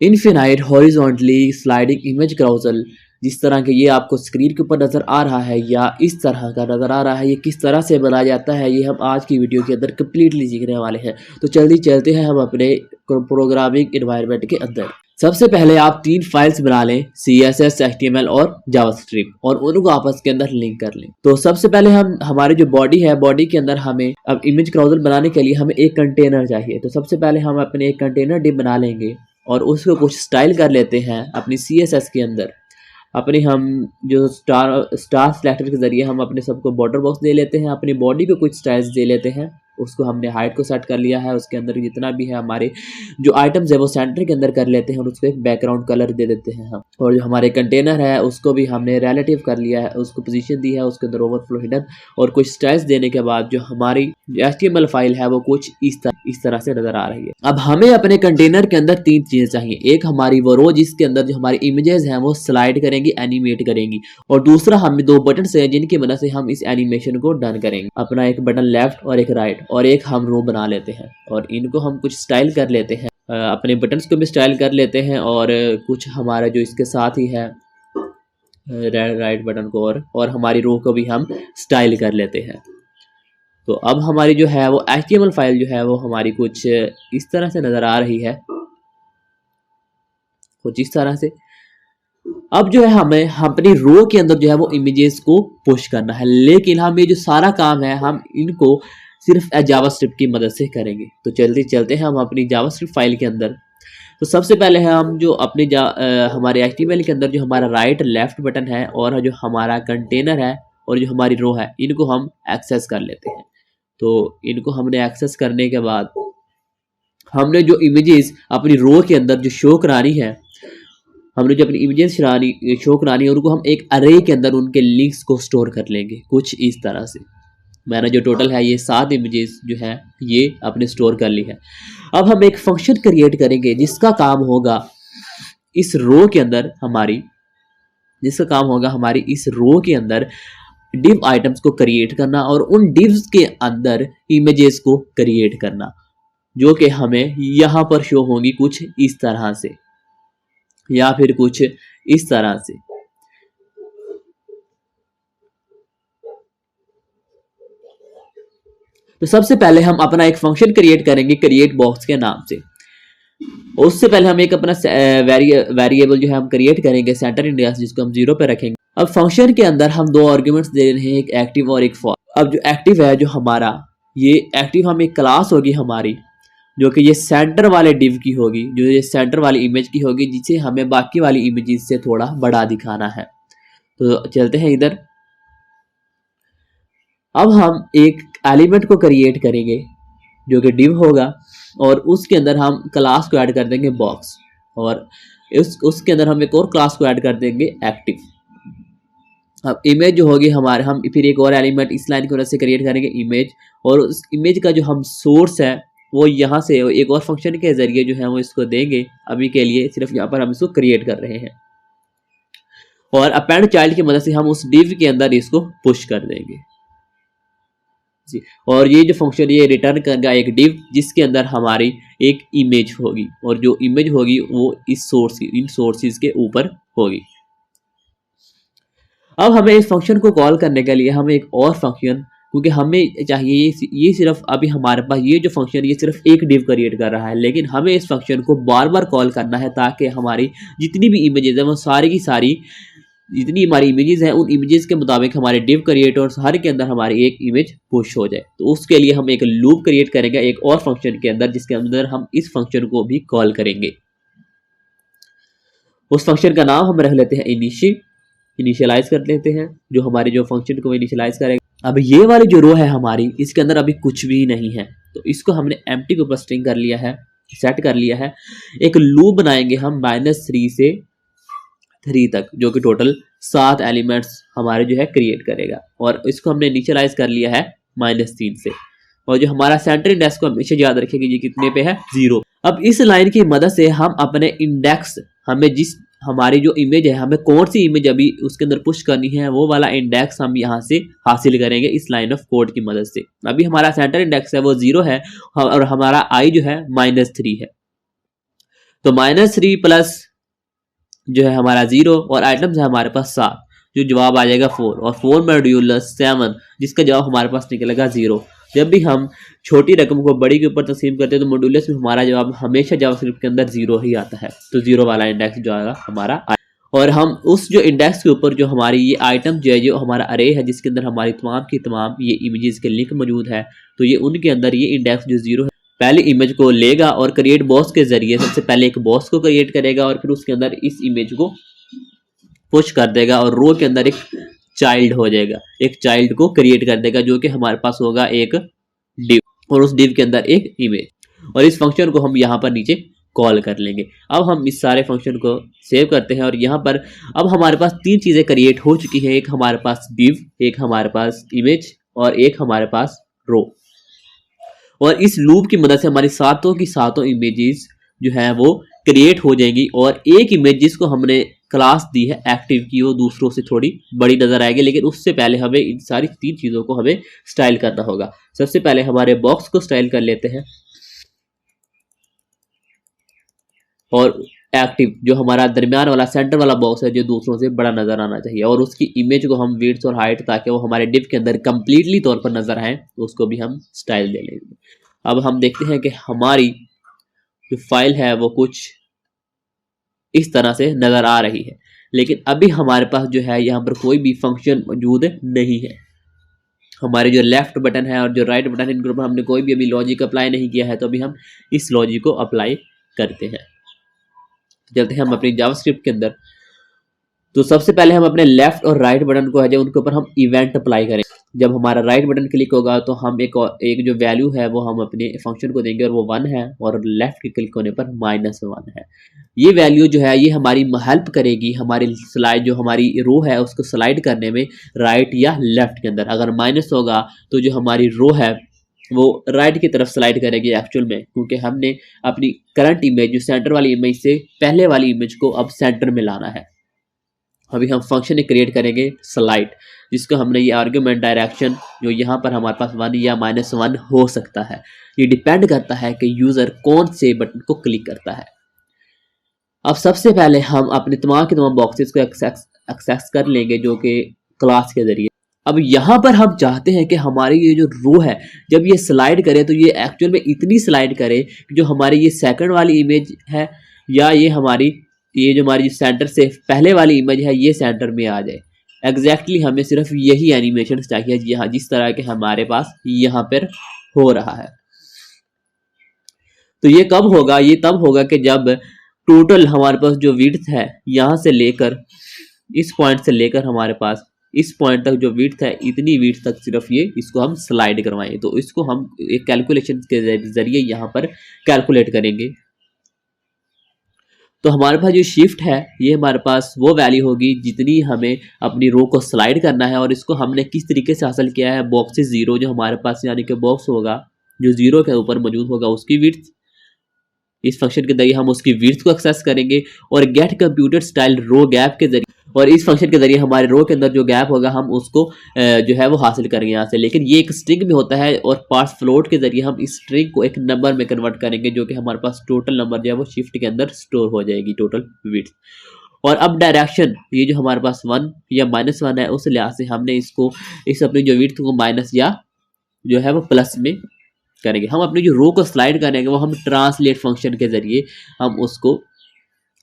Infinite horizontally sliding image carousel, जिस तरह के ये आपको स्क्रीन के ऊपर नज़र आ रहा है या इस तरह का नज़र आ रहा है, ये किस तरह से बनाया जाता है, ये हम आज की वीडियो के अंदर कम्प्लीटली सीखने वाले हैं। तो जल्दी चलते हैं हम अपने प्रोग्रामिंग एनवायरनमेंट के अंदर। सबसे पहले आप 3 फाइल्स बना लें, CSS, HTML और जावास्क्रिप्ट, और उनको आपस के अंदर लिंक कर लें। तो सबसे पहले हम हमारी जो बॉडी है, बॉडी के अंदर हमें अब इमेज क्राउजल बनाने के लिए हमें एक कंटेनर चाहिए। तो सबसे पहले हम अपने एक कंटेनर डिव बना लेंगे और उसको कुछ स्टाइल कर लेते हैं अपनी CSS के अंदर। अपने हम जो स्टार सिलेक्टर के ज़रिए हम अपने सबको बॉर्डर बॉक्स दे लेते हैं, अपनी बॉडी को कुछ स्टाइल्स दे लेते हैं। उसको हमने हाइट को सेट कर लिया है, उसके अंदर जितना भी है हमारे जो आइटम्स है वो सेंटर के अंदर कर लेते हैं और उसको एक बैकग्राउंड कलर दे देते हैं हम। और जो हमारे कंटेनर है उसको भी हमने रिलेटिव कर लिया है, उसको पोजीशन दी है, उसके अंदर ओवरफ्लो हिडन और कुछ स्टाइल्स देने के बाद जो हमारी HTML फाइल है वो कुछ इस तरह से नजर आ रही है। अब हमें अपने कंटेनर के अंदर 3 चीजें चाहिए। एक हमारी वो रो जिसके अंदर जो हमारी इमेजेस हैं वो स्लाइड करेंगी, एनिमेट करेंगी, और दूसरा हमें 2 बटन हैं जिनकी मदद से हम इस एनिमेशन को डन करेंगे। अपना एक बटन लेफ्ट और एक राइट, और एक हम रो बना लेते हैं और इनको हम कुछ स्टाइल कर लेते हैं। अपने बटन्स को भी स्टाइल कर लेते हैं और कुछ हमारा जो इसके साथ ही है राइट बटन को और हमारी रो को भी हम स्टाइल कर लेते हैं। तो अब हमारी जो है वो HTML फाइल जो है वो हमारी कुछ इस तरह से नज़र आ रही है, कुछ इस तरह से। अब जो है हमें अपनी रो के अंदर जो है वो इमेजेस को पुश करना है, लेकिन हम ये जो सारा काम है हम इनको सिर्फ जावास्क्रिप्ट की मदद से करेंगे। तो जल्दी चलते हैं हम अपनी जावास्क्रिप्ट फाइल के अंदर। तो सबसे पहले हम जो अपने हमारे HTML के अंदर जो हमारा राइट लेफ्ट बटन है और जो हमारा कंटेनर है और जो हमारी रो है इनको हम एक्सेस कर लेते हैं। तो इनको हमने एक्सेस करने के बाद हमने जो इमेजेस अपनी रो के अंदर जो शो करानी है, हमने जो अपनी इमेजेस शो करानी है उनको हम एक अरे के अंदर उनके लिंक्स को स्टोर कर लेंगे कुछ इस तरह से। मैंने जो टोटल है ये 7 इमेजेस जो है ये अपने स्टोर कर ली है। अब हम एक फंक्शन क्रिएट करेंगे जिसका काम होगा इस रो के अंदर हमारी इस रो के अंदर डिव आइटम्स को क्रिएट करना और उन डिव्स के अंदर इमेजेस को क्रिएट करना, जो कि हमें यहाँ पर शो होंगी कुछ इस तरह से या फिर कुछ इस तरह से। तो सबसे पहले हम अपना एक फंक्शन क्रिएट करेंगे क्रिएट बॉक्स के नाम से। उससे पहले हम एक अपना वेरिएबल जो है हम क्रिएट करेंगे सेंटर इंडेक्स, जिसको हम 0 पे रखेंगे। अब फंक्शन के अंदर हम 2 आर्गुमेंट्स दे रहे हैं, एक एक्टिव और एक फॉर। अब जो एक्टिव है जो हमारा ये एक्टिव हम एक क्लास होगी हमारी, जो कि ये सेंटर वाले डिव की होगी, जो ये सेंटर वाली इमेज की होगी, जिसे हमें बाकी वाली इमेजेस से थोड़ा बड़ा दिखाना है। तो चलते हैं इधर। अब हम एक एलिमेंट को क्रिएट करेंगे जो कि डिव होगा और उसके अंदर हम क्लास को ऐड कर देंगे बॉक्स, और उसके अंदर हम एक और क्लास को ऐड कर देंगे एक्टिव। अब इमेज जो होगी हमारे, हम फिर एक और एलिमेंट इस लाइन की वजह से क्रिएट करेंगे इमेज, और उस इमेज का जो हम सोर्स है वो यहाँ से एक और फंक्शन के जरिए जो है वो इसको देंगे। अभी के लिए सिर्फ यहाँ पर हम इसको क्रिएट कर रहे हैं और अपेंड चाइल्ड की मदद से हम उस डिव के अंदर इसको पुश कर देंगे जी। और ये जो फंक्शन ये रिटर्न करेगा एक डिव जिसके अंदर हमारी एक इमेज होगी, और जो इमेज होगी वो इन सोर्सेज के ऊपर होगी। अब हमें इस फंक्शन को कॉल करने के लिए हमें एक और फंक्शन, क्योंकि हमें चाहिए ये सिर्फ अभी हमारे पास ये जो फंक्शन ये सिर्फ एक डिव क्रिएट कर रहा है, लेकिन हमें इस फंक्शन को बार बार कॉल करना है ताकि हमारी जितनी भी इमेजेस है वो सारी की सारी जितनी हमारी इमेजेस हैं उन इमेजेस के मुताबिक हमारे डिव क्रिएट और हर के अंदर हमारी एक इमेज पुश हो जाए। तो उसके लिए हम एक लूप क्रिएट करेंगे एक और फंक्शन के अंदर, जिसके अंदर हम इस फंक्शन को भी कॉल करेंगे। उस फंक्शन का नाम हम रख लेते हैं इनिशियलाइज कर लेते हैं, जो हमारे जो फंक्शन को इनिशियलाइज करेंगे। अब ये वाली जो रो है हमारी, इसके अंदर अभी कुछ भी नहीं है, तो इसको हमने एम्प्टी के ऊपर स्ट्रिंग कर लिया है, सेट कर लिया है। एक लूप बनाएंगे हम -3 से 3 तक, जो कि टोटल 7 एलिमेंट्स हमारे जो है क्रिएट करेगा, और इसको हमने इनिशियलाइज कर लिया है -3 से। और जो हमारा सेंटर इंडेक्स को हमेशा याद रखेंगे ये कितने पे है 0। अब इस लाइन की मदद से हम अपने इंडेक्स, हमें जिस हमारी जो इमेज है हमें कौन सी इमेज अभी उसके अंदर पुश करनी है वो वाला इंडेक्स हम यहाँ से हासिल करेंगे इस लाइन ऑफ कोड की मदद से। अभी हमारा सेंटर इंडेक्स है वो 0 है और हमारा आई जो है -3 है। तो -3 प्लस जो है हमारा 0 और आइटम्स है हमारे पास 7, जो जवाब आ जाएगा 4, और 4 मॉड्यूलस 7 जिसका जवाब हमारे पास निकलेगा 0। जब भी हम छोटी रकम को बड़ी के ऊपर तकसीम करते हैं तो मॉड्यूलस में हमारा जवाब हमेशा जावास्क्रिप्ट के अंदर 0 ही आता है, तो 0 वाला इंडेक्स जो आएगा हमारा। और हम उस जो इंडेक्स के ऊपर जो हमारी ये आइटम जो है, जो हमारा अरे है जिसके अंदर हमारी तमाम की तमाम ये इमेजेस के लिंक मौजूद है, तो ये उनके अंदर ये इंडेक्स जो 0 है पहले इमेज को लेगा और क्रिएट बॉक्स के जरिए सबसे पहले एक बॉक्स को क्रिएट करेगा और फिर उसके अंदर इस इमेज को पुश कर देगा और रो के अंदर एक चाइल्ड हो जाएगा, एक चाइल्ड को क्रिएट कर देगा जो कि हमारे पास होगा एक डिव, और उस डिव के अंदर एक इमेज, और इस फंक्शन को हम यहाँ पर नीचे कॉल कर लेंगे। अब हम इस सारे फंक्शन को सेव करते हैं और यहाँ पर अब हमारे पास 3 चीज़ें क्रिएट हो चुकी हैं, एक हमारे पास डिव, एक हमारे पास इमेज और एक हमारे पास रो। और इस लूप की मदद से हमारी सातों की सातों इमेजेस जो है वो क्रिएट हो जाएंगी, और एक इमेज जिसको हमने क्लास दी है एक्टिव की वो दूसरों से थोड़ी बड़ी नजर आएगी, लेकिन उससे पहले हमें इन सारी 3 चीज़ों को हमें स्टाइल करना होगा। सबसे पहले हमारे बॉक्स को स्टाइल कर लेते हैं, और एक्टिव जो हमारा दरमियान वाला सेंटर वाला बॉक्स है जो दूसरों से बड़ा नजर आना चाहिए, और उसकी इमेज को हम विड्थ और हाइट ताकि वो हमारे डिव के अंदर कंप्लीटली तौर पर नजर आए, तो उसको भी हम स्टाइल दे लेंगे। अब हम देखते हैं कि हमारी जो फाइल है वो कुछ इस तरह से नजर आ रही है, लेकिन अभी हमारे पास जो है यहाँ पर कोई भी फंक्शन मौजूद नहीं है। हमारे जो लेफ्ट बटन है और जो राइट बटन है इनके ऊपर हमने कोई भी अभी लॉजिक अप्लाई नहीं किया है, तो अभी हम इस लॉजिक को अप्लाई करते हैं। चलते हैं हम अपनी जावास्क्रिप्ट के अंदर। तो सबसे पहले हम अपने लेफ्ट और राइट बटन को है जो उनके ऊपर हम इवेंट अप्लाई करें। जब हमारा राइट बटन क्लिक होगा तो हम एक जो वैल्यू है वो हम अपने फंक्शन को देंगे और वो 1 है, और लेफ्ट के क्लिक होने पर -1 है। ये वैल्यू जो है ये हमारी हेल्प करेगी हमारी स्लाइड जो हमारी रो है उसको स्लाइड करने में राइट या लेफ्ट के अंदर। अगर माइनस होगा तो जो हमारी रो है वो राइट की तरफ स्लाइड करेगी एक्चुअल में, क्योंकि हमने अपनी करंट इमेज जो सेंटर वाली इमेज से पहले वाली इमेज को अब सेंटर में लाना है। अभी हम फंक्शन क्रिएट करेंगे स्लाइड, जिसको हमने ये आर्गुमेंट डायरेक्शन जो यहाँ पर हमारे पास 1 या -1 हो सकता है, ये डिपेंड करता है कि यूजर कौन से बटन को क्लिक करता है। अब सबसे पहले हम अपने तमाम के तमाम बॉक्सेस को एक्सेस कर लेंगे जो कि क्लास के जरिए। अब यहाँ पर हम चाहते हैं कि हमारी ये जो रो है जब ये स्लाइड करे तो ये एक्चुअल में इतनी स्लाइड करे कि जो हमारी ये सेकंड वाली इमेज है या ये जो हमारी सेंटर से पहले वाली इमेज है ये सेंटर में आ जाए। एग्जैक्टली हमें सिर्फ यही एनिमेशन चाहिए यहाँ जिस तरह के हमारे पास यहाँ पर हो रहा है। तो ये कब होगा? ये तब होगा कि जब टोटल हमारे पास जो विड्थ है यहाँ से लेकर इस पॉइंट से लेकर हमारे पास इस पॉइंट तक जो विड्थ है इतनी विड्थ तक सिर्फ ये इसको हम स्लाइड करवाएं। तो इसको हम एक कैलकुलेशन के जरिए यहाँ पर कैलकुलेट करेंगे। तो हमारे पास जो शिफ्ट है ये हमारे पास वो वैल्यू होगी जितनी हमें अपनी रो को स्लाइड करना है, और इसको हमने किस तरीके से हासिल किया है? बॉक्सेस 0 जो हमारे पास यानी कि बॉक्स होगा जो 0 के ऊपर मौजूद होगा उसकी विड्थ, इस फंक्शन के जरिए हम उसकी विड्थ को एक्सेस करेंगे, और गेट कंप्यूटर स्टाइल रो गैप के जरिए, और इस फंक्शन के जरिए हमारे रो के अंदर जो गैप होगा हम उसको जो है वो हासिल करेंगे यहाँ से। लेकिन ये एक स्ट्रिंग में होता है और पार्स फ्लोट के जरिए हम इस स्ट्रिंग को एक नंबर में कन्वर्ट करेंगे जो कि हमारे पास टोटल नंबर जो है वो शिफ्ट के अंदर स्टोर हो जाएगी टोटल विड्थ। और अब डायरेक्शन ये जो हमारे पास 1 या -1 है उस लिहाज से हमने इसको इस अपनी जो विड्थ को माइनस या जो है वो प्लस में करेंगे। हम अपनी जो रो को स्लाइड करेंगे वो हम ट्रांसलेट फंक्शन के जरिए हम उसको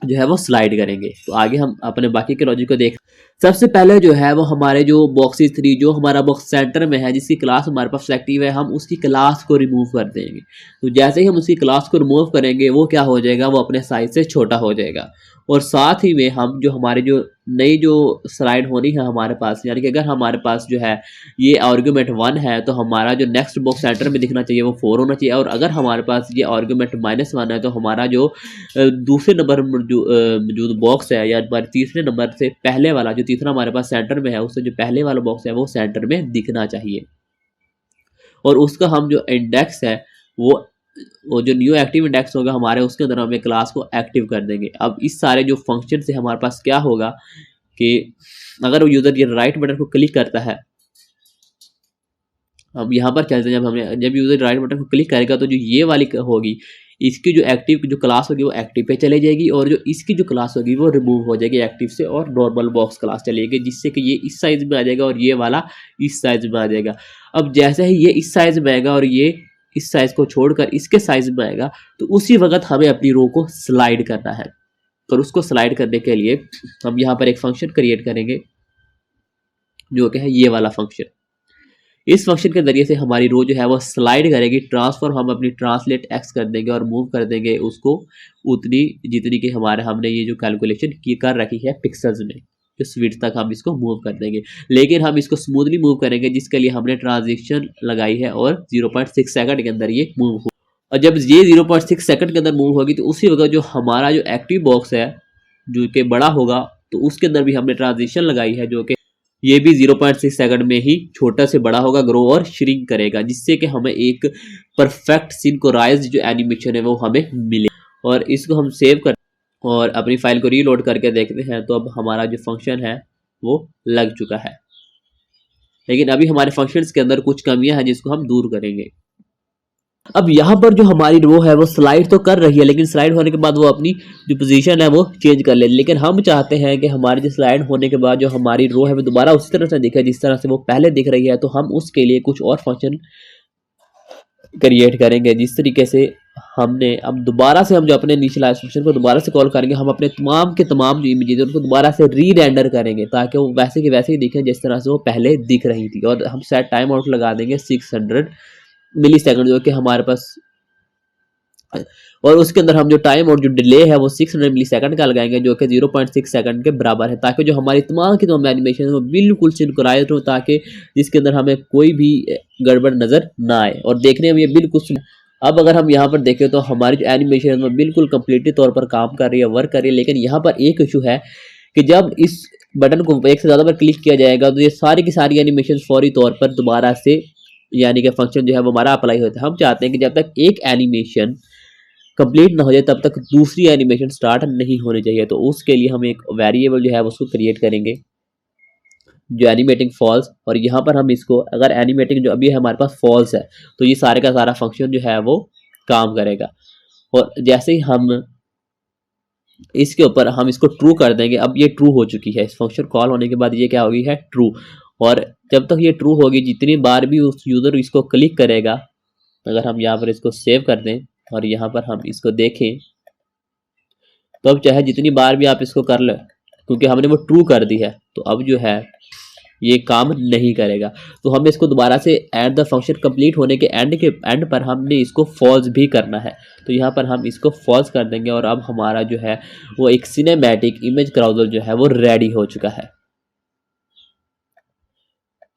जो है वो स्लाइड करेंगे। तो आगे हम अपने बाकी के लॉजिक को देख। सबसे पहले जो है वो हमारे जो बॉक्सेस 3 जो हमारा बॉक्स सेंटर में है जिसकी क्लास हमारे पास एक्टिव है हम उसकी क्लास को रिमूव कर देंगे। तो जैसे ही हम उसकी क्लास को रिमूव करेंगे वो क्या हो जाएगा? वो अपने साइज से छोटा हो जाएगा। और साथ ही में हम जो हमारी जो नई जो स्लाइड होनी है हमारे पास, यानी कि अगर हमारे पास जो है ये आर्गुमेंट 1 है तो हमारा जो नेक्स्ट बॉक्स सेंटर में दिखना चाहिए वो 4 होना चाहिए, और अगर हमारे पास ये आर्गुमेंट -1 है तो हमारा जो दूसरे नंबर मौजूद बॉक्स है या हमारे तीसरे नंबर से पहले वाला जो तीसरा हमारे पास सेंटर में है उससे जो पहले वाला बॉक्स है वो सेंटर में दिखना चाहिए। और उसका हम जो इंडेक्स है वो जो न्यू एक्टिव इंडेक्स होगा हमारे उसके अंदर हमें क्लास को एक्टिव कर देंगे। अब इस सारे जो फंक्शन से हमारे पास क्या होगा कि अगर वो यूजर ये राइट बटन को क्लिक करता है, अब यहाँ पर चलते हैं, जब यूजर राइट बटन को क्लिक करेगा तो जो ये वाली होगी इसकी जो एक्टिव जो क्लास होगी वो एक्टिव पे चले जाएगी और जो इसकी जो क्लास होगी वो रिमूव हो जाएगी एक्टिव से और नॉर्मल बॉक्स क्लास चलेगी, जिससे कि ये इस साइज में आ जाएगा और ये वाला इस साइज में आ जाएगा। अब जैसे ही ये इस साइज में आएगा और ये इस साइज को छोड़कर इसके साइज में आएगा, तो उसी वक्त हमें अपनी रो को स्लाइड करना है। और उसको स्लाइड करने के लिए हम यहाँ पर एक फंक्शन क्रिएट करेंगे जो कि है ये वाला फंक्शन। इस फंक्शन के जरिए से हमारी रो जो है वो स्लाइड करेगी। ट्रांसफॉर्म हम अपनी ट्रांसलेट एक्स कर देंगे और मूव कर देंगे उसको उतनी जितनी कि हमने ये जो कैलकुलेशन की कर रखी है पिक्सल्स में, इस विड्थ तक हम इसको मूव कर देंगे। लेकिन हम इसको स्मूथली मूव करेंगे, जिसके लिए हमने ट्रांजिशन लगाई है और 0.6 सेकंड के अंदर ये मूव हो। और जब ये 0.6 सेकंड के अंदर मूव होगी तो उसी वक्त जो हमारा जो एक्टिव बॉक्स है जो कि बड़ा होगा, तो उसके अंदर भी हमने ट्रांजिशन लगाई है जो कि ये भी 0.6 सेकंड में ही छोटा से बड़ा होगा, ग्रो और श्रिंक करेगा, जिससे कि हमें एक परफेक्ट सिंक्रोनाइज्ड जो एनिमेशन है वो हमें मिले। और इसको हम सेव कर और अपनी फाइल को रीलोड करके देखते हैं, तो अब हमारा जो फंक्शन है वो लग चुका है। लेकिन अभी हमारे फंक्शंस के अंदर कुछ कमियां हैं जिसको हम दूर करेंगे। अब यहाँ पर जो हमारी रो है वो स्लाइड तो कर रही है, लेकिन स्लाइड होने के बाद वो अपनी जो पोजीशन है वो चेंज कर ले। लेकिन हम चाहते हैं कि हमारी जो स्लाइड होने के बाद जो हमारी रो है वो दोबारा उसी तरह से दिखे जिस तरह से वो पहले दिख रही है। तो हम उसके लिए कुछ और फंक्शन क्रिएट करेंगे, जिस तरीके से हमने अब दोबारा से हम जो अपने इनिशियलाइज फंक्शन को दोबारा से कॉल करेंगे, हम अपने तमाम के तमाम जो इमेजेस उनको दोबारा से री रेंडर करेंगे ताकि वो वैसे के वैसे ही दिखें जिस तरह से वो पहले दिख रही थी। और हम सेट टाइम आउट लगा देंगे 600 मिली सेकंड जो कि हमारे पास, और उसके अंदर हम जो टाइम और जो डिले है वो 600 मिली सेकंड का लगाएंगे जो कि 0.6 सेकंड के बराबर है, ताकि जो हमारी तमाम की तमाम एनिमेशन है वो बिल्कुल सिंक्रोनाइज्ड हो, ताकि जिसके अंदर हमें कोई भी गड़बड़ नजर ना आए और देखने में ये बिल्कुल। अब अगर हम यहाँ पर देखें तो हमारी जो एनिमेशन है वो बिल्कुल कंप्लीटली तौर पर काम कर रही है, वर्क कर रही है। लेकिन यहाँ पर एक इशू है कि जब इस बटन को एक से ज़्यादा बार क्लिक किया जाएगा तो ये सारी की सारी एनिमेशन फौरी तौर पर दोबारा से यानी कि फंक्शन जो है वो हमारा अप्लाई होता है। हम चाहते हैं कि जब तक एक एनिमेशन कंप्लीट ना हो जाए तब तक दूसरी एनिमेशन स्टार्ट नहीं होनी चाहिए। तो उसके लिए हम एक वेरिएबल जो है उसको क्रिएट करेंगे जो एनिमेटिंग फॉल्स, और यहाँ पर हम इसको अगर एनिमेटिंग जो अभी हमारे पास फॉल्स है तो ये सारे का सारा फंक्शन जो है वो काम करेगा। और जैसे ही हम इसके ऊपर हम इसको ट्रू कर देंगे, अब ये ट्रू हो चुकी है, इस फंक्शन कॉल होने के बाद ये क्या होगी है ट्रू। और जब तक ये ट्रू होगी जितनी बार भी उस यूज़र इसको क्लिक करेगा, अगर हम यहाँ पर इसको सेव कर दें और यहाँ पर हम इसको देखें तो अब चाहे जितनी बार भी आप इसको कर लें, क्योंकि हमने वो ट्रू कर दी है तो अब जो है ये काम नहीं करेगा। तो हमें इसको दोबारा से एट द फंक्शन कंप्लीट होने के एंड पर हमने इसको फॉल्स भी करना है। तो यहाँ पर हम इसको फॉल्स कर देंगे और अब हमारा जो है वो एक सिनेमैटिक इमेज क्राउजल जो है वो रेडी हो चुका है।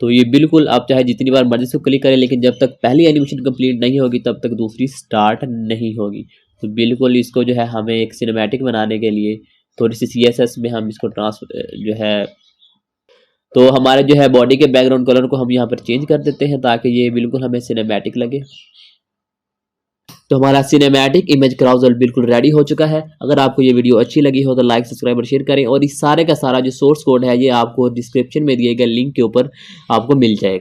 तो ये बिल्कुल आप चाहे जितनी बार मर्जी से क्लिक करें, लेकिन जब तक पहली एनिमेशन कंप्लीट नहीं होगी तब तक दूसरी स्टार्ट नहीं होगी। तो बिल्कुल इसको जो है हमें एक सिनेमैटिक बनाने के लिए थोड़ी सी CSS में हम इसको जो है तो हमारे जो है बॉडी के बैकग्राउंड कलर को हम यहाँ पर चेंज कर देते हैं ताकि ये बिल्कुल हमें सिनेमैटिक लगे। तो हमारा सिनेमैटिक इमेज क्राउजल बिल्कुल रेडी हो चुका है। अगर आपको ये वीडियो अच्छी लगी हो तो लाइक सब्सक्राइब और शेयर करें, और इस सारे का सारा जो सोर्स कोड है ये आपको डिस्क्रिप्शन में दिए गए लिंक के ऊपर आपको मिल जाएगा।